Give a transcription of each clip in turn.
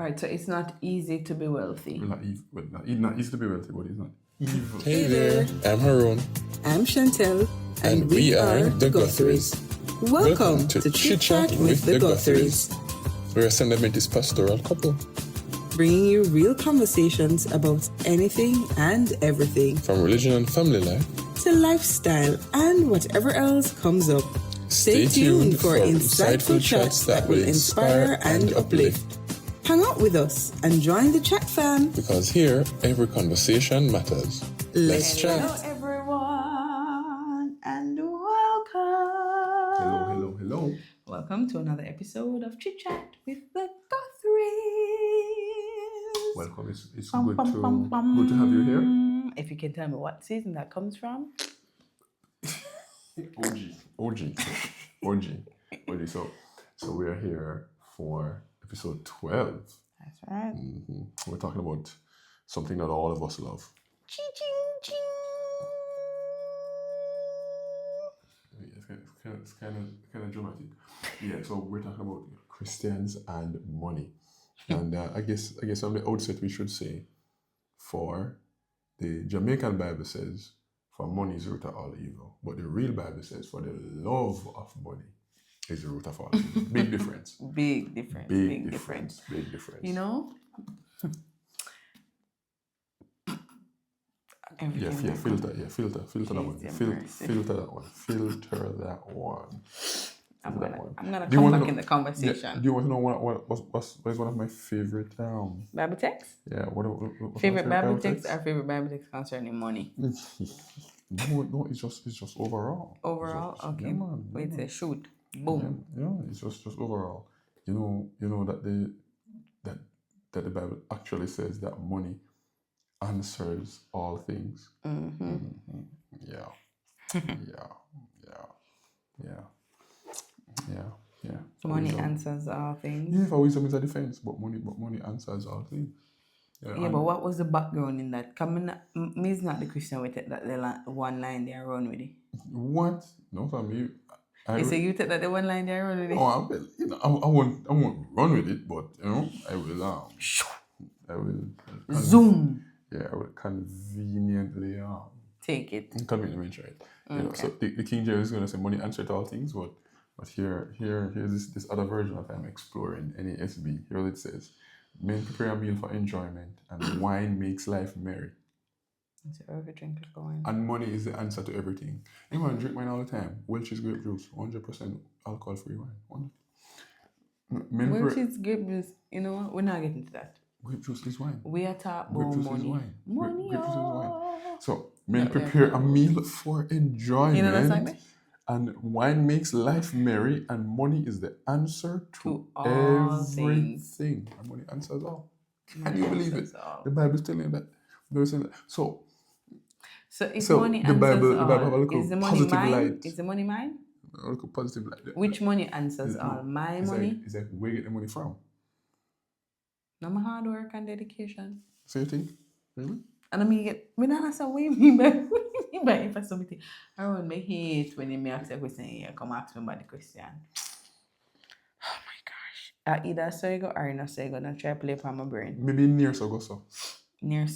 All right, so it's not easy to be wealthy. Not easy to be wealthy, but it's not evil. Hey there, I'm Harrone. I'm Chantell. And we are the Guthries. Welcome to Chit Chat with the Guthries. We're a Sunday Adventist pastoral couple. Bringing you real conversations about anything and everything. From religion and family life. To lifestyle and whatever else comes up. Stay tuned for insightful chats that will inspire and uplift. Hang out with us and join the chat fam. Because here, every conversation matters. Let's chat. Hello, everyone, and welcome. Hello. Welcome to another episode of Chit Chat with the Guthries. Welcome. It's good to have you here. If you can tell me what season that comes from. OG. So we are here for episode 12. That's right. Mm-hmm. We're talking about something that all of us love. Ching, ching, ching. It's kind of dramatic. Yeah. So we're talking about Christians and money, and I guess on the outset we should say, for the Jamaican Bible says, for money is the root of all evil, but the real Bible says, for the love of money is the root of all evil. Big difference. Big difference. You know? Filter that one. Filter that one. I'm gonna come back in the conversation. Yeah, do you want to know what is one of my favorite Bible text? Yeah, what's favorite Bible text or favorite Bible text concerning money? No, it's just overall. Overall, okay. Yeah, man, Wait, say shoot, boom. Yeah, it's just overall. You know that the Bible actually says that money answers all things. Mm-hmm. Yeah. Money answers all things. Yeah, for wisdom is a defense, but money answers all things. Yeah, but what was the background in that? Me is not the Christian with it, that the one line they run with it. What? No, for me. You say you take that the one line they run with it? Oh, I won't run with it, but I will zoom. Yeah, I will conveniently take it. Conveniently try it. So the King James is going to say money answers all things, but here's this other version that I'm exploring, NASB. Here it says, men prepare a meal for enjoyment, and wine makes life merry. So every drink is for wine. And money is the answer to everything. Anyone drink wine all the time. Welch's grape juice, 100% alcohol-free wine. Welch's grape juice, you know what? We're not getting to that. Grape juice is wine. We are talking about money. Money. Grape juice is wine. So men prepare a meal for enjoyment. You know that song? And wine makes life merry, and money is the answer to everything. And money answers all. Can you believe it? All. The Bible is telling you that. So if money answers the Bible all, have a little is the money positive mine? light. Is the money mine? A little positive light. Which money answers all? My money? It's like where you get the money from? No, my hard work and dedication. So you think? Really? And I don't understand what you mean by if I something. I want me hate when you ask a question here, come ask me about the question. Oh my gosh. Either so you go or not so you go, not try to play for my brain. Maybe near so go so. Near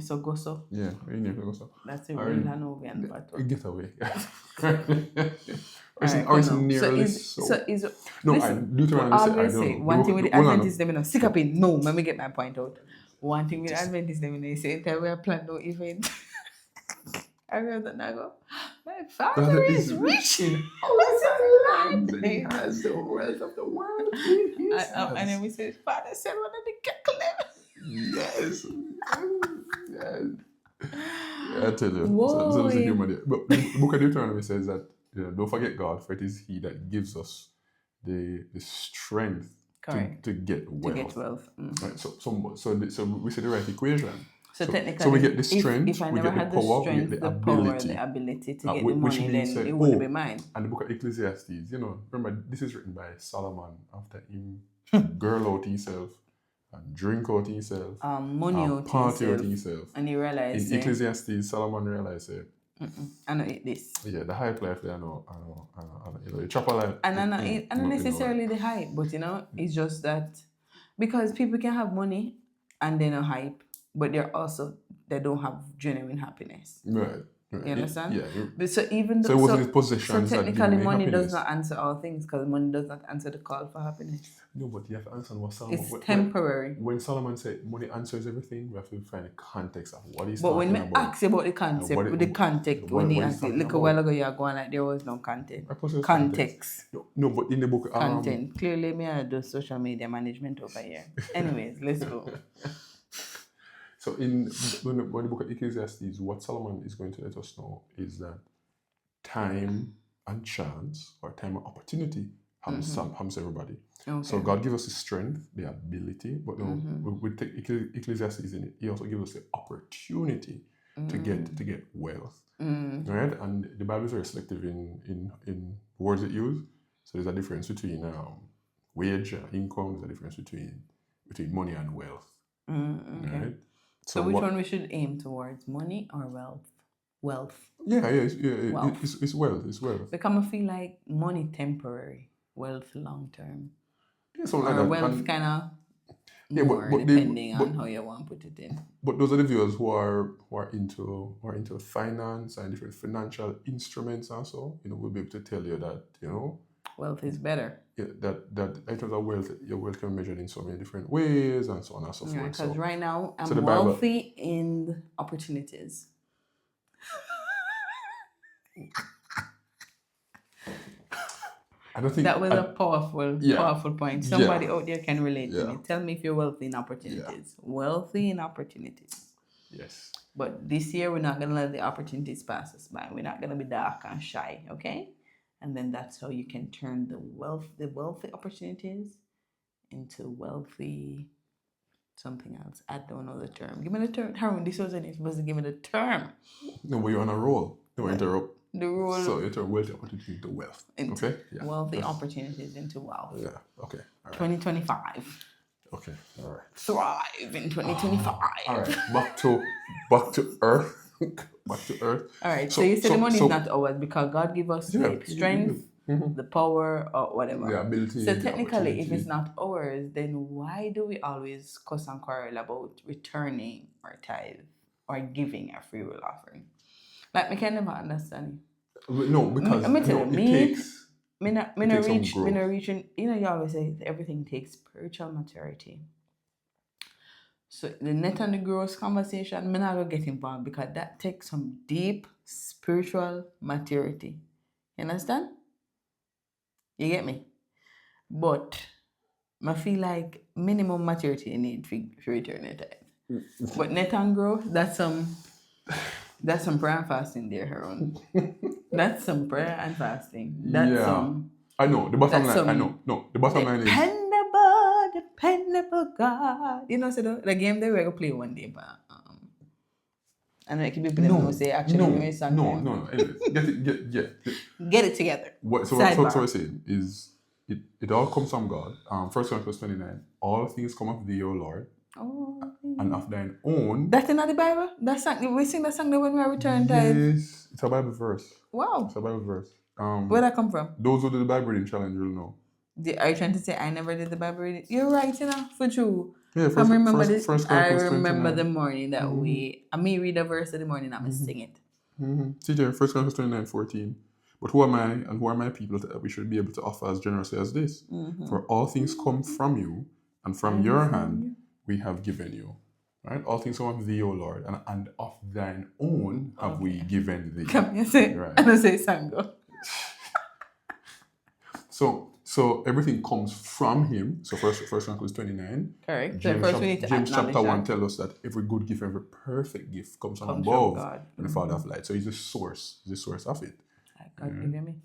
so go so? Yeah, near so go so. That's a real Hanovian patois. Get away. Or it's nearly so. No, listen, I literally say one thing with the Adventists, them know, sick up in. No, let me get my point out. One thing with the Adventists, them know, say that we are planning no event. I read that now go, my father is rich in houses and land. He has the wealth of the world. And then we say, Father said one of the cackle. Yes. Yeah, I tell you. So there's a humor there. But the book of Deuteronomy says that, don't forget God, for it is He that gives us the strength to get wealth. Mm-hmm. Right. So we say the right equation. So technically, so we get the strength, if I we never get had the power, strength, we get the ability to get the money, then it would be mine. And the book of Ecclesiastes, remember, this is written by Solomon after him girl out himself, and drink out himself, money out party out himself. And he realized in Ecclesiastes, Solomon realized I know eat this. Yeah, the hype life there, I know, the chopper life. And not necessarily the hype, but it's just that Because people can have money and they're not hype, but they don't have genuine happiness. Right. You understand? Yeah. But so even So it wasn't his possessions so that gave technically me money happiness. does not answer all things because money does not answer the call for happiness. No, but you have to understand what Solomon... It's temporary. When Solomon said money answers everything, we have to find the context of what he's But talking when we about. ask you about the concept, the context, when he asked it, look a while ago, you're going like there was no content. Context. No, but in the book... Content. Clearly, me I do social media management over here. Anyways, let's go. So when the book of Ecclesiastes, what Solomon is going to let us know is that time and chance, or time and opportunity, harms everybody. Okay. So God gives us the strength, the ability, but we take Ecclesiastes in it. He also gives us the opportunity to get wealth, right? And the Bible is very selective in words it uses. So there's a difference between wage and income. There's a difference between money and wealth, Okay. right? So which one we should aim towards, money or wealth? Wealth. It's wealth. It's wealth. Because I feel like money temporary, wealth long term. Yeah, something or like that. wealth kind of more depending on how you want to put it in. But those are the viewers who are into finance and different financial instruments also. We'll be able to tell you that wealth is better. Yeah, that in terms of wealth, your wealth can be measured in so many different ways and so on and so forth. Because right now I'm wealthy in opportunities. I don't think that was a powerful point. Somebody out there can relate to me. Tell me if you're wealthy in opportunities. Wealthy in opportunities. Yes. But this year we're not gonna let the opportunities pass us by. We're not gonna be dark and shy, okay? And then that's how you can turn the wealthy opportunities into wealthy something else. I don't know the term. Give me the term. Harrone, this wasn't supposed to give me the term. No, but you're on a roll. Don't interrupt. The rule. So you turn wealthy opportunity into wealth. Okay? Yeah. Wealthy opportunities into wealth. Yeah. Okay. All right. 2025. Okay. All right. Thrive in 2025. All right. Back to earth. Back to earth. All right. So you said the money is not ours because God give us the strength, the power, or whatever. The ability. So technically, if it's not ours, then why do we always cuss and quarrel about returning our tithe or giving a free will offering? Like, I can never understand. No, because it takes. Me not reaching. You always say everything takes spiritual maturity. So the net and the gross conversation, me not gonna get involved because that takes some deep spiritual maturity. You understand? You get me? But I feel like minimum maturity you need to return your tithe. But net and gross, that's some prayer and fasting there, Harrone. That's some prayer and fasting. I know. The bottom line. I know. No, the bottom line is dependable God. So the game they were gonna play one day, but and like people don't say actually no. Get it together. So what I'm saying is it all comes from God. 1 Chronicles 29. All things come of thee, O Lord. And of thine own. That's in the Bible? We sing that song when we return tithe. Yes, it's a Bible verse. Wow. It's a Bible verse. Where that come from? Those who do the Bible reading challenge will know. Are you trying to say I never did the Bible reading? You're right, for true. Yeah, I remember the morning that me read a verse in the morning and I sing it. See there, 1 Chronicles 29:14. But who am I and who are my people that we should be able to offer as generously as this? For all things come from you, and from your hand we have given you. Right? All things come of thee, O Lord, and of thine own have we given thee. Come here, say, right. And I say Sango. So everything comes from him. So first Chronicles 29. Correct. James chapter 1 tells us that every good gift, every perfect gift comes from above God. And the Father of light. So he's the source. He's the source of it. God give me.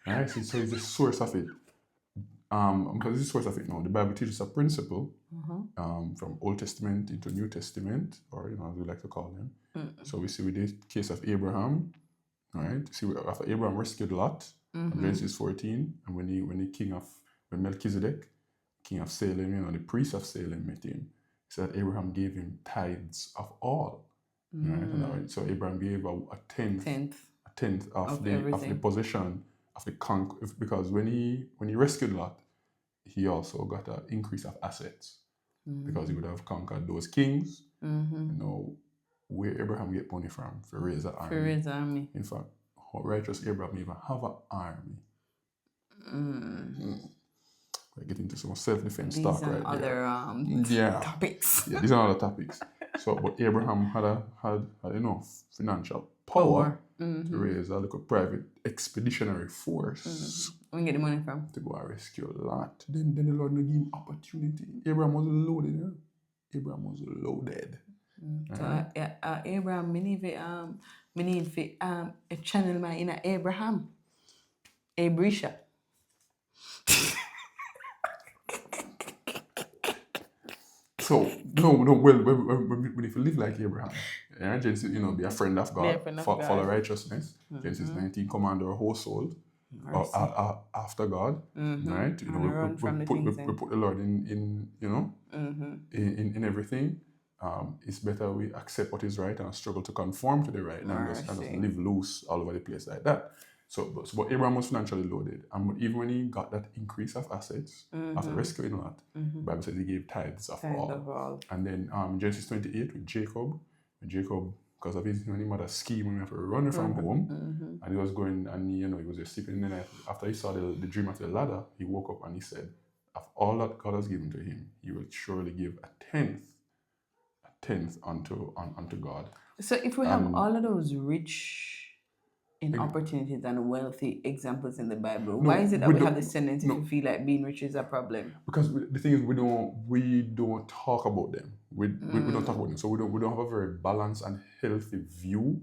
Alright, so he's the source of it. Because this is the source of it now. The Bible teaches a principle from Old Testament into New Testament, or as we like to call them. So we see with the case of Abraham. All right. See, after Abraham rescued Lot, Genesis 14, and when Melchizedek, king of Salem, the priest of Salem met him, he said Abraham gave him tithes of all. Right? So Abraham gave a tenth of the possession of the because when he rescued Lot, he also got an increase of assets because he would have conquered those kings. You know, where Abraham get money from for raise an army. For raise an army. In fact, how righteous Abraham even have an army. I get into some self-defense These talk and right other there. topics. Yeah, these are other topics. So, but Abraham had enough financial power to raise a little private expeditionary force. Where you get the money from? To go and rescue Lot. Then the Lord gave him opportunity. Abraham was loaded. Yeah? Abraham was loaded. So Abraham, me need to channel my inner Abraham. Abrisha. So when if you live like Abraham, Genesis, be a friend of God, follow righteousness. Genesis 19, command our household after God, right? We put the Lord in everything. It's better we accept what is right and struggle to conform to the right than just live loose all over the place like that. But Abraham was financially loaded, and even when he got that increase of assets after rescuing Lot, the Bible says he gave tithes of all. And then Genesis 28 with Jacob, because of his mother scheme, when he had to run from home, and he was going, and he was just sleeping in the night. After he saw the dream of the ladder, he woke up and he said, of all that God has given to him, he will surely give a tenth unto God. So if we have all of those rich in opportunities and wealthy examples in the Bible, why is it that we have this tendency to feel like being rich is a problem? Because the thing is, we don't talk about them. We don't talk about them. So we don't have a very balanced and healthy view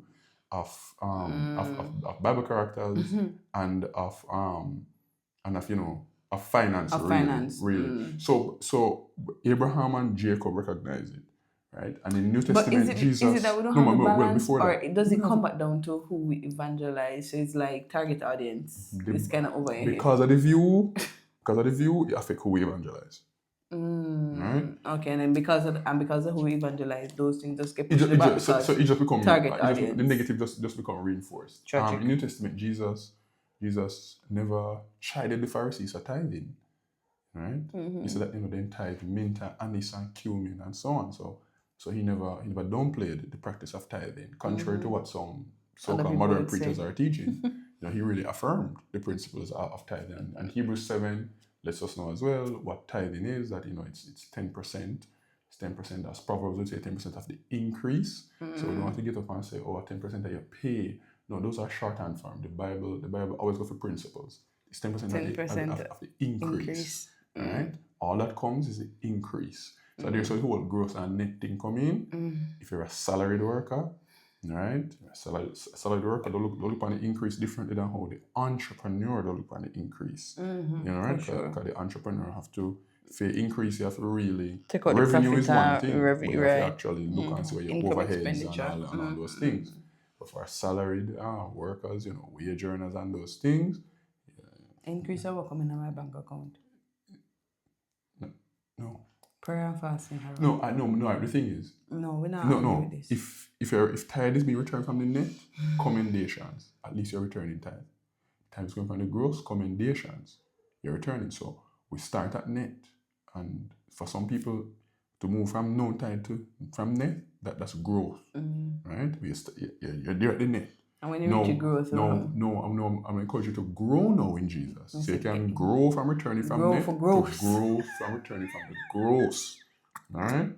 of Bible characters and of finance. Really. So Abraham and Jacob recognize it. Right? And in the New Testament, Jesus... Is it that we don't have a balance, or does it come back down to who we evangelize? So it's like target audience. It's kind of over here. Because of the view, it affects who we evangelize. Right? Okay, and then because of who we evangelize, those things just get pushed to the back so it just becomes target audience. The negative just become reinforced. In the New Testament, Jesus never chided the Pharisees for tithing. Right? He said that they tithe mint, anise, and cumin, and so on. So he never downplayed the practice of tithing, contrary to what some so-called modern preachers are teaching. He really affirmed the principles of tithing. And Hebrews 7 lets us know as well what tithing is, that it's 10%. It's 10%, as Proverbs would say, 10% of the increase. So we don't want to get up and say, 10% that you pay. No, those are shorthand form. The Bible always goes for principles. It's 10% of the increase. Right? All that comes is the increase. So there's a whole gross and net thing come in. If you're a salaried worker, right? Salaried worker, they'll look upon the increase differently than how the entrepreneur will look upon the increase. Right? Because the entrepreneur have to, if you increase, you have to really... Take out revenue the is one thing, but you have to right. actually look and see where your Income overheads and all those things. But for salaried workers, wage earners and those things... Increase of what coming in my bank account? No. Prayer and fasting. No. The thing is, no, we're not. No. If tithe is being returned from the net, commendations. At least you're returning tithe. Tithe is going from the gross, commendations. You're returning. So we start at net, and for some people to move from no tithe to from net, that's growth, right? You're there at the net. And when you reach your growth, I'm encouraging you to grow now in Jesus. So you can grow from returning from net to grow from returning from the gross. All right.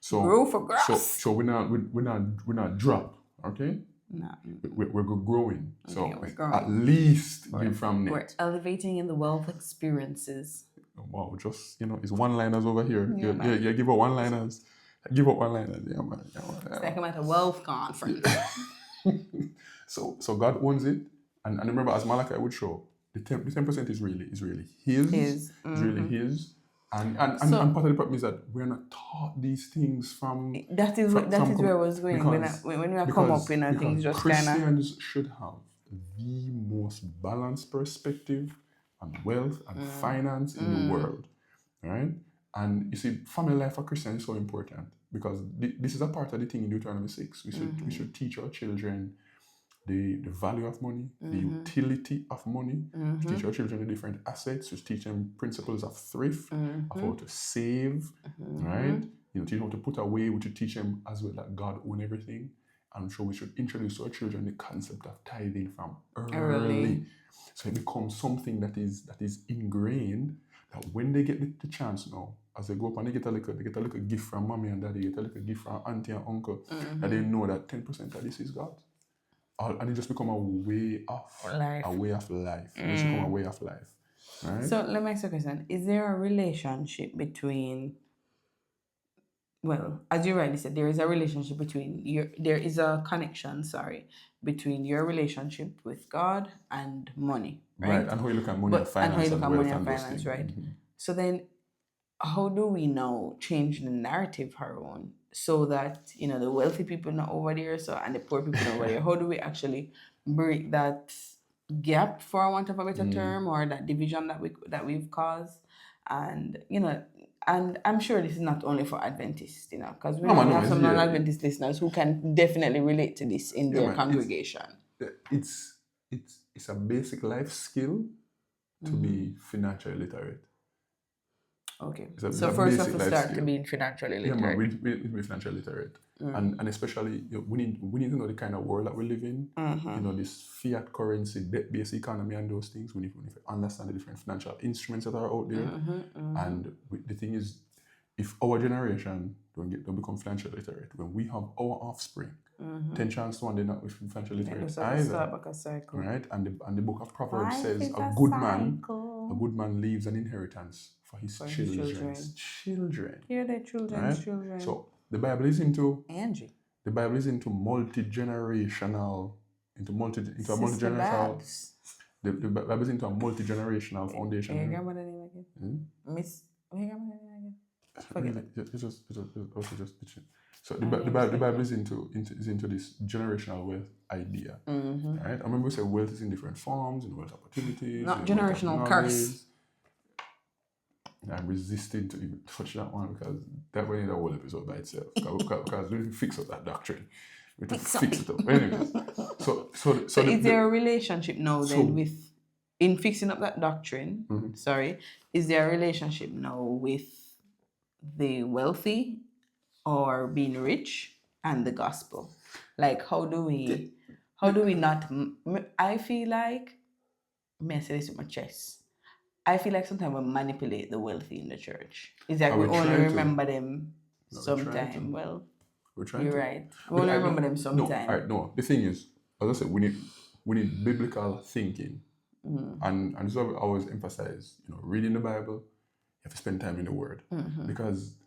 So grow for gross. So we're not drop. Okay. No. We're growing. So we're growing. At least give from net. We're elevating in the wealth experiences. Wow, just it's one-liners over here. Yeah, give out one-liners. Yeah, man. It's like I'm at a wealth conference. So God owns it, and remember, as Malachi would show, the 10% is really His. It's really His, and part of the problem is that we're not taught these things from. That is where I was going when we come up in things just kind of. Christians should have the most balanced perspective on wealth and finance in the world, right? And you see, family life for Christians is so important because this is a part of the thing in Deuteronomy 6. We should teach our children the value of money, the utility of money, to teach our children the different assets, to teach them principles of thrift, of how to save, right? You know, teach them how to put away, we should teach them as well that God owns everything. I'm sure we should introduce to our children the concept of tithing from early. So it becomes something that is ingrained, that when they get the chance now, as they go up and they get a little gift from mommy and daddy, get a little gift from auntie and uncle, that they know that 10% of this is God. And it just become a way of life. It just become a way of life. Right? So let me ask you a question. Is there a relationship between, well, as you rightly said, there is a relationship between there is a connection, between your relationship with God and money, right? And how you look at money and finance. And how you look at money and finance, right? So then, how do we now change the narrative, Harrone, so that, you know, the wealthy people not over there, and the poor people not over there? How do we actually break that gap, for want of a better term, or that division that we've caused? And, you know, and I'm sure this is not only for Adventists, you know, because we have some non-Adventist listeners who can definitely relate to this in their congregation. It's a basic life skill to be financially literate. Okay. So first we have to start to be financially literate. We be financially literate. And especially, you know, we need to know the kind of world that we live in. You know, this fiat currency, debt-based economy and those things. We need to understand the different financial instruments that are out there. And the thing is, if our generation don't become financially literate, when we have our offspring, 10 chance to one they're not financially literate either. Right? And the book of Proverbs says a good man leaves an inheritance for his children's children. Yeah, their children's right? children. So the Bible is into Angie. The Bible is into multi-generational. The Bible is into a multi-generational foundation. Your grandmother name again? Miss. Your grandmother name again? Forget it. So the Bible is into this generational wealth idea. Right? I remember we said wealth is in different forms, in wealth opportunities. Not generational curse. I'm resisting to even touch that one because that way need a whole episode by itself. Because we need to fix up that doctrine. We need to fix it up. Anyways. So is there a relationship now then in fixing up that doctrine? Is there a relationship now with the wealthy or being rich and the gospel? Like, how do we not? I feel like, may I say this with my chest? I feel like sometimes we manipulate the wealthy in the church. It's like we only remember them sometime. Well, you're right. We only remember them sometime. No. The thing is, as I said, we need biblical thinking, and this is what I always emphasize. You know, reading the Bible, you have to spend time in the Word because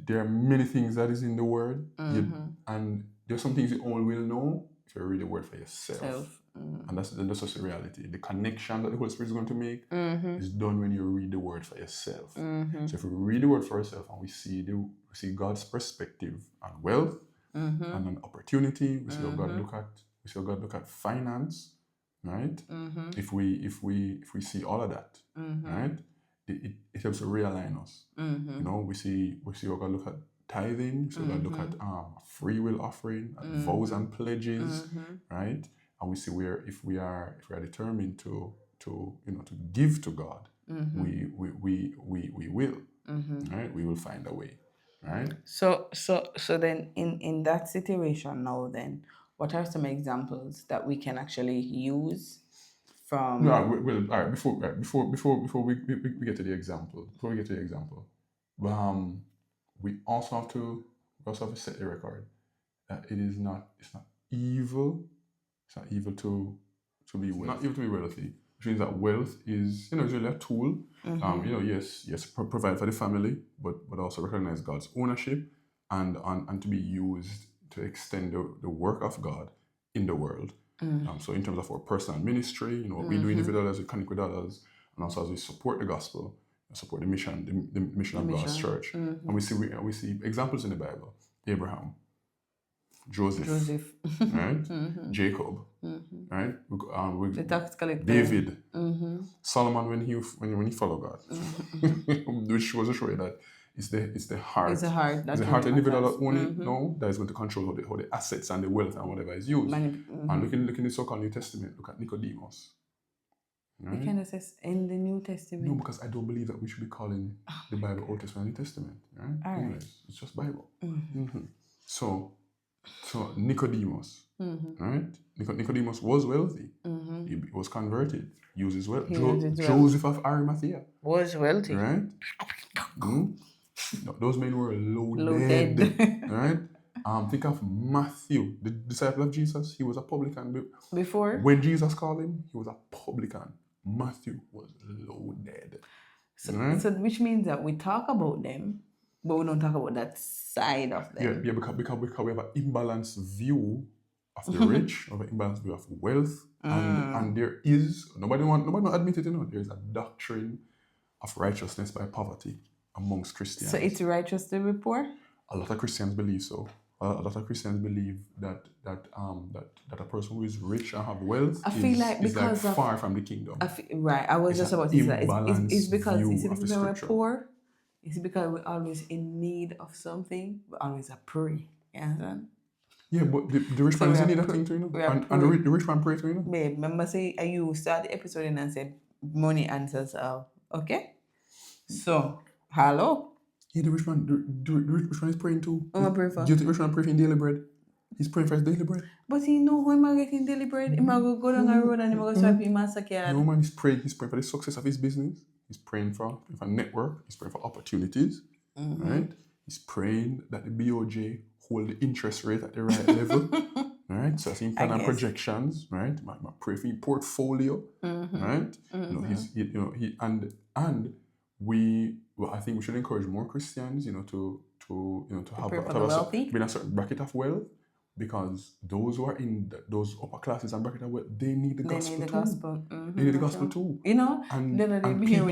there are many things that is in the Word, and there's some things you only will know if you read the Word for yourself. And that's just the reality. The connection that the Holy Spirit is going to make is done when you read the Word for yourself. So if we read the Word for ourselves and we see God's perspective on wealth and on opportunity, we see how God look at finance, right? If we see all of that, right, it helps to realign us. You know, we see how God look at tithing, so God look at free will offering, and vows and pledges, right? And we see where if we are determined to give to God, we will, right? We will find a way, right? So then in that situation now, then what are some examples that we can actually use from? No, well, all right. Before we get to the example, we also have to set the record that it's not evil. It's not evil to be wealthy. Not evil to be wealthy, which means that wealth is, usually a tool. Yes, provide for the family, but also recognize God's ownership and to be used to extend the work of God in the world. So in terms of our personal ministry, what we do individually as we connect with others, and also as we support the gospel, support the mission, the mission of God's church. And we see examples in the Bible: Abraham, Joseph. Right? Jacob, right? The tax collector. David, Solomon when he followed God, which was to show you that It's the heart. It's the heart. It's That's the heart what individual matters. that own it now that is going to control how the assets and the wealth and whatever is used. And look in the so-called New Testament. Look at Nicodemus. Right? It kind of says in the New Testament. No, because I don't believe that we should be calling the Bible Old Testament and New Testament. Right? Anyways, it's just Bible. So Nicodemus, right? Nicodemus was wealthy. He was converted. Uses wealth. Joseph of Arimathea was wealthy. Right? No, those men were loaded. Right? Think of Matthew, the disciple of Jesus. He was a publican. Before? When Jesus called him, he was a publican. Matthew was loaded. So which means that we talk about them, but we don't talk about that side of them. Yeah, because we have an imbalanced view of the rich, of an imbalanced view of wealth, and there is nobody not admit it. There is a doctrine of righteousness by poverty amongst Christians. So it's righteous to be poor? A lot of Christians believe so. A lot of Christians believe that a person who is rich and have wealth is far from the kingdom. I was just about to say that. It's because we're poor. It's because we're always in need of something. We always are pray. You understand? Yeah, but the rich man is in need of thing too, and the rich man pray too, Babe, remember say you start the episode and said money answers all. Okay? So, hello? Yeah, the rich man is praying too. What am I praying for? Do you think the rich man praying daily bread? He's praying for his daily bread. But he know how am I getting daily bread? Am I go down the road and am I go swipe him massacre? No man, he's praying for the success of his business. He's praying for network. He's praying for opportunities. Right? He's praying that the BOJ hold the interest rate at the right level. Right? So I think plan and projections, right? I pray for your portfolio. Right? I think we should encourage more Christians, to have a certain bracket of wealth, because those who are in those upper classes and bracket of wealth, they need the gospel too. They need the gospel too. And people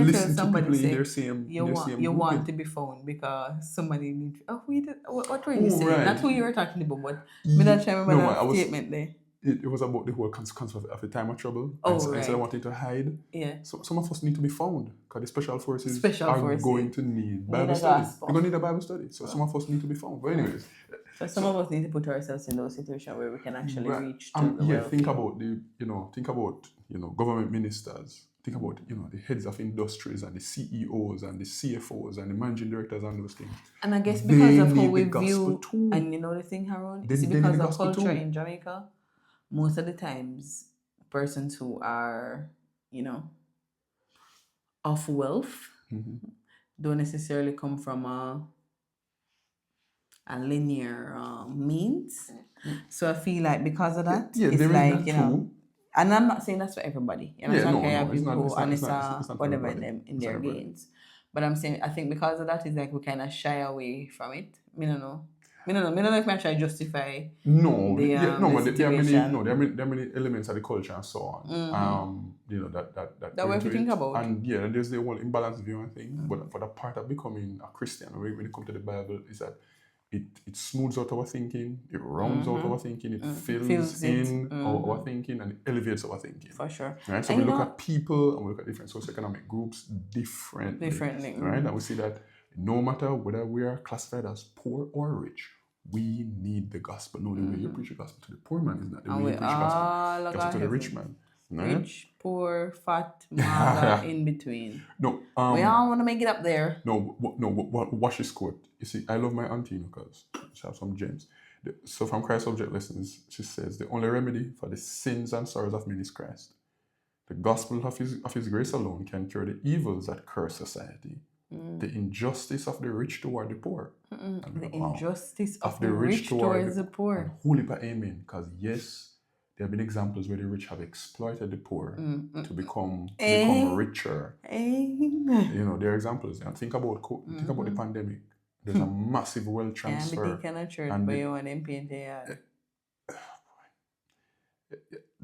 listen to people in their same you want to be found because somebody needs. What were you saying? Right. Not who you were talking about, but me not remember that statement there. It was about the whole concept of the time of trouble. Instead of wanting to hide. Yeah. So some of us need to be found because the special forces are going to need Bible study. We're going to need a Bible study. So some of us need to be found. But anyways. So some of us need to put ourselves in those situations where we can actually reach to the wealth. Think about government ministers. Think about, the heads of industries and the CEOs and the CFOs and the managing directors and those things. And I guess because of how we view, and the thing, Harrone, it's because of culture in Jamaica. Most of the times, persons who are, of wealth don't necessarily come from a linear means. So I feel like because of that, it's like, and I'm not saying that's for everybody. I have people who whatever in their gains. But I'm saying, I think because of that, it's like we kind of shy away from it. I don't know if I try to justify. There are many elements of the culture and so on. That we have to think about. And there's the whole imbalance view and thing. But for the part of becoming a Christian, when it comes to the Bible, is that it smooths out our thinking, it rounds out our thinking, it fills in our thinking, and it elevates our thinking. For sure. Right? So we look at people and we look at different socioeconomic groups differently. Right? And we see that no matter whether we are classified as poor or rich, we need the gospel. No, the way you preach the gospel to the poor man is not the way you preach the gospel to the rich man. Right? Rich, poor, fat, mother, in between. No, we all want to make it up there. No. Watch this quote. You see, I love my auntie because she has some gems. So from Christ Subject Lessons, she says, the only remedy for the sins and sorrows of men is Christ. The gospel of his grace alone can cure the evils that curse society. The injustice of the rich toward the poor. Injustice of the rich towards the poor. Holy amen. Because yes, there have been examples where the rich have exploited the poor to become richer. Amen. There are examples. And think about the pandemic. There's a massive wealth transfer. Yeah, but they cannot church, but you want them paint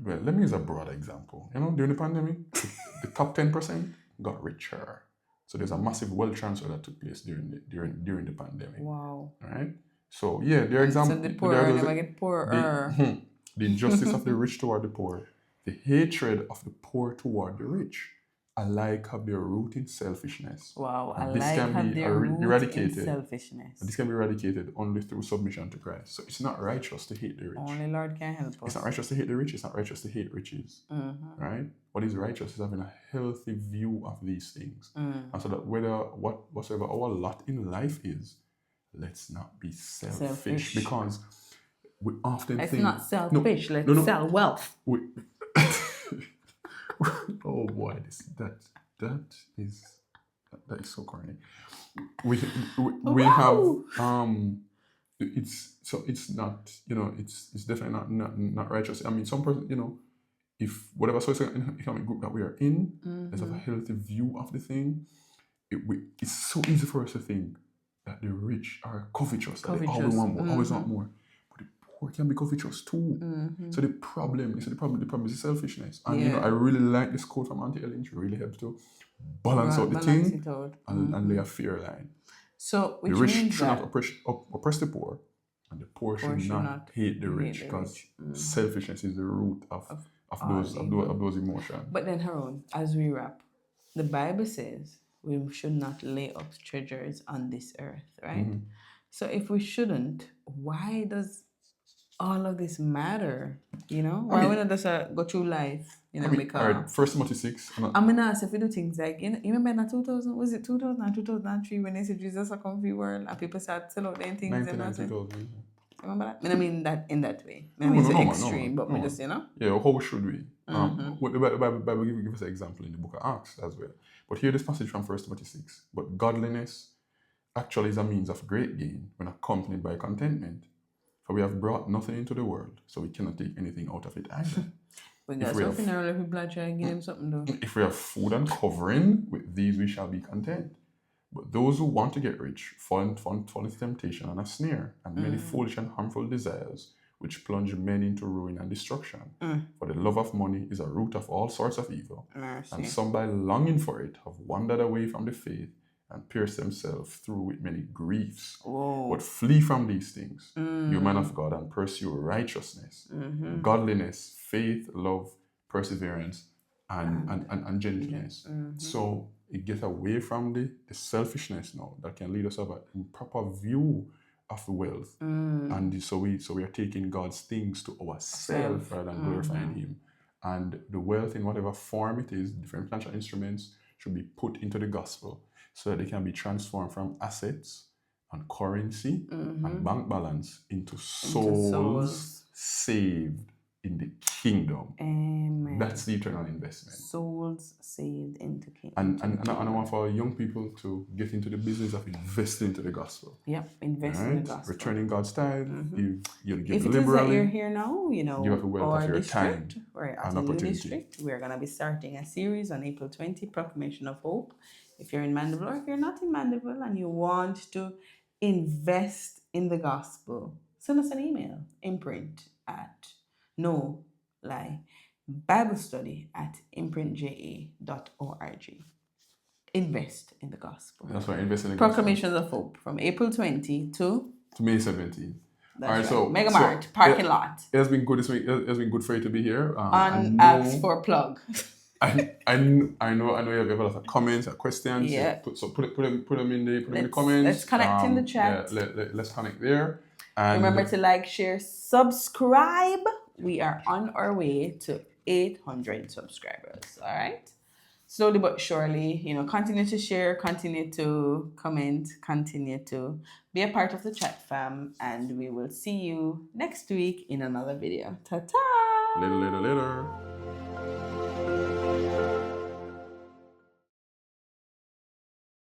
Well, let me use a broader example. During the pandemic, the top 10% got richer. So there's a massive wealth transfer that took place during the pandemic. Wow. Right? So there are examples. So the poor never get poorer. The injustice of the rich toward the poor, the hatred of the poor toward the rich, alike have their root in selfishness. Wow, And this alike can have be their root in eradicated. selfishness. And this can be eradicated only through submission to Christ. So it's not righteous to hate the rich. Only Lord can help us. It's not righteous to hate the rich. It's not righteous to hate riches. Right? What is righteous is having a healthy view of these things. And so that whatsoever our lot in life is, let's not be selfish. Because we often think... It's not selfish. Let's sell wealth. Oh boy, that is so corny. We have it's not, it's definitely not righteous. I mean, some person, if whatever socioeconomic group that we are in, let's have a healthy view of the thing. It's so easy for us to think that the rich are covetous. That they always want more, always want more. But the poor can be covetous too. So the problem is selfishness. And I really like this quote from Auntie Ellen. She really helps to balance out the thing and lay a fair line. So the rich should not oppress the poor, and the poor should not hate the rich, because selfishness is the root of those emotions. But then, Harrone, as we wrap, the Bible says we should not lay up treasures on this earth, right? So if we shouldn't, why does all of this matter? Why we not just go through life? Because all right, 1 Timothy 6. I'm gonna ask if we do things like you remember in 2000, was it 2000 or 2003 when they said Jesus will come to the world and people started selling out their things? 1990. Remember that? I mean that in that way. I mean, it's extreme, but we just Yeah, how should we? What the Bible give us an example in the book of Acts as well. But here this passage from 1 Timothy 6. But godliness actually is a means of great gain when accompanied by contentment. For we have brought nothing into the world, so we cannot take anything out of it either. We got something earlier, people are trying to give them something though. If we have food and covering, with these we shall be content. But those who want to get rich fall into temptation and a snare, and many foolish and harmful desires, which plunge men into ruin and destruction. For the love of money is a root of all sorts of evil. And some by longing for it have wandered away from the faith and pierced themselves through with many griefs. But flee from these things, you man of God, and pursue righteousness, godliness, faith, love, perseverance, and gentleness. So it gets away from the selfishness now that can lead us to have an improper view of wealth. And so we are taking God's things to ourselves rather than glorifying Him. And the wealth, in whatever form it is, different financial instruments, should be put into the gospel so that they can be transformed from assets and currency and bank balance into souls saved in the kingdom. Amen. That's the eternal investment. Souls saved into kingdom. And I want for young people to get into the business of investing into the gospel. Yep, invest in the gospel. Returning God's tithe. You give if it liberally. Is that you're here now, you have a wealth of your time we're at and opportunity. District. We're going to be starting a series on April 20, Proclamation of Hope. If you're in Mandeville or if you're not in Mandeville and you want to invest in the gospel, send us an email, imprint at biblestudy@imprintja.org. Invest in the gospel. That's right, invest in the Proclamations of Hope from April 20 to May 17. That's all right, right. so Mega Mart, parking lot. It has been good this week. It has been good for you to be here. Ask for a plug. I know you have a lot of comments and questions. Yeah. Put them in the comments. Let's connect in the chat. Yeah, let's connect there. And remember to like, share, subscribe. We are on our way to 800 subscribers. All right. Slowly but surely, continue to share, continue to comment, continue to be a part of the chat fam, and we will see you next week in another video. Ta-ta! Later.